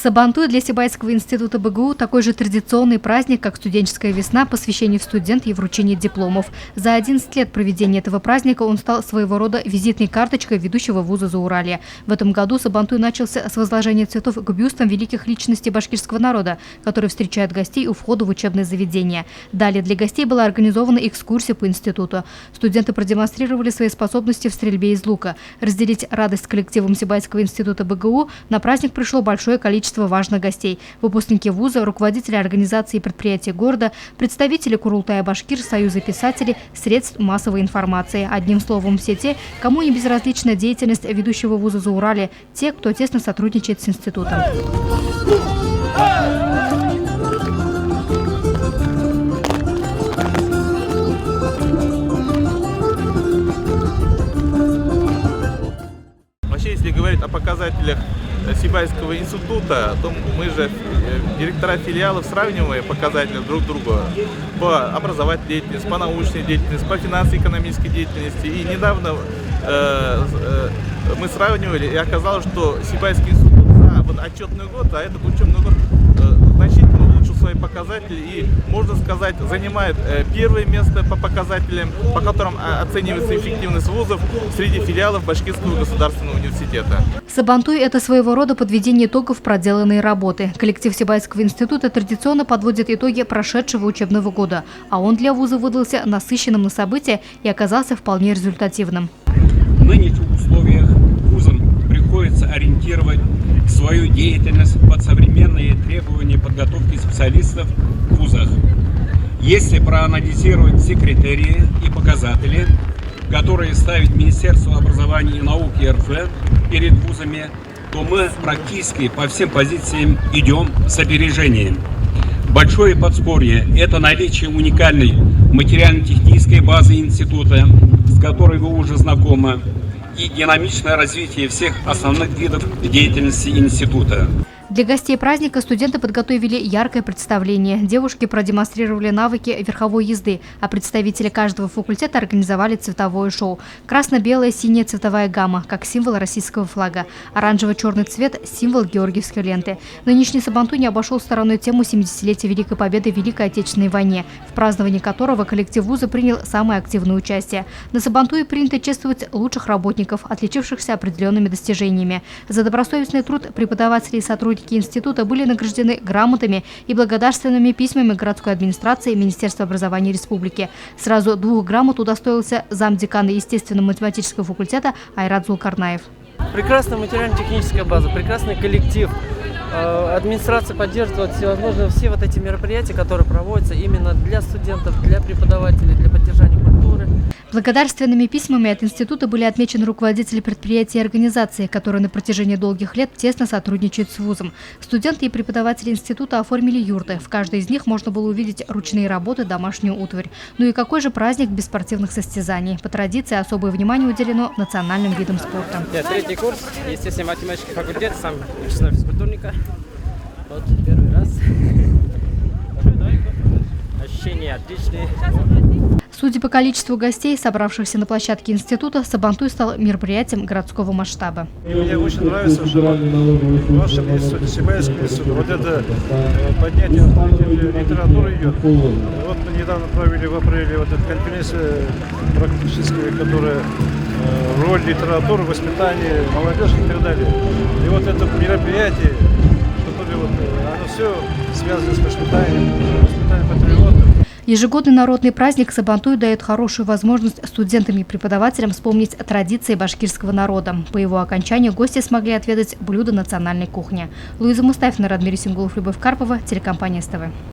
Сабантуй для Сибайского института БГУ такой же традиционный праздник, как студенческая весна, посвящение в студента и вручение дипломов. За 11 лет проведения этого праздника он стал своего рода визитной карточкой ведущего вуза Зауралья. В этом году Сабантуй начался с возложения цветов к бюстам великих личностей башкирского народа, которые встречают гостей у входа в учебное заведение. Далее для гостей была организована экскурсия по институту. Студенты продемонстрировали свои способности в стрельбе из лука. Разделить радость с коллективом Сибайского института БГУ на праздник пришло большое количество важных гостей. Выпускники вуза, руководители организаций и предприятий города, представители Курултая Башкир, Союза писателей, средств массовой информации. Одним словом, все те, кому не безразлична деятельность ведущего вуза Зауралья, те, кто тесно сотрудничает с институтом. Вообще, если говорить о показателях Сибайского института, то мы же, директора филиалов, сравниваем показатели друг друга по образовательной деятельности, по научной деятельности, по финансово-экономической деятельности. И недавно мы сравнивали, и оказалось, что Сибайский институт за отчетный год, за этот учебный год значительно улучшил свои показатели и, можно сказать, занимает первое место по показателям, по которым оценивается эффективность вузов среди филиалов Башкирского государственного университета. Сабантуй – это своего рода подведение итогов проделанной работы. Коллектив Сибайского института традиционно подводит итоги прошедшего учебного года, а он для вуза выдался насыщенным на события и оказался вполне результативным. В нынешних условиях вузам приходится ориентировать свою деятельность под современные требования подготовки специалистов в вузах. Если проанализировать все критерии и показатели, которые ставит Министерство образования и науки РФ перед вузами, то мы практически по всем позициям идем с опережением. Большое подспорье – это наличие уникальной материально-технической базы института, с которой вы уже знакомы, и динамичное развитие всех основных видов деятельности института. Для гостей праздника студенты подготовили яркое представление. Девушки продемонстрировали навыки верховой езды, а представители каждого факультета организовали цветовое шоу. Красно-белая, синяя цветовая гамма, как символ российского флага. Оранжево-черный цвет – символ георгиевской ленты. Нынешний Сабантуй не обошел стороной тему 70-летия Великой Победы в Великой Отечественной войне, в праздновании которого коллектив вуза принял самое активное участие. На Сабантуе принято чествовать лучших работников, отличившихся определенными достижениями. За добросовестный труд преподавателей и сотрудников института были награждены грамотами и благодарственными письмами городской администрации и Министерства образования республики. Сразу 2 грамот удостоился замдекана естественно-математического факультета Айрат Зулкарнаев. Прекрасная материально-техническая база, прекрасный коллектив. Администрация поддерживает все вот эти мероприятия, которые проводятся именно для студентов, для преподавателей, для поддержания культуры. Благодарственными письмами от института были отмечены руководители предприятий и организаций, которые на протяжении долгих лет тесно сотрудничают с вузом. Студенты и преподаватели института оформили юрты. В каждой из них можно было увидеть ручные работы, домашнюю утварь. Ну и какой же праздник без спортивных состязаний? По традиции особое внимание уделено национальным видам спорта. Я 3-й курс, естественно, математический факультет, сам учитель физкультурника. Вот первый раз. Ощущения отличные. Судя по количеству гостей, собравшихся на площадке института, Сабантуй стал мероприятием городского масштаба. Мне очень нравится, что в вашем институте, Сибайском институте, вот это поднятие литературы идет. Вот мы недавно провели в апреле вот эту конференцию практическую, которая роль литературы, воспитание молодежи и так далее. И вот это мероприятие, которое вот, оно все связано с воспитанием патриотов. Ежегодный народный праздник Сабантуй дает хорошую возможность студентам и преподавателям вспомнить традиции башкирского народа. По его окончанию гости смогли отведать блюда национальной кухни. Луиза Мустафина, Радмир Сингулов, Любовь Карпова, телекомпания СТВ.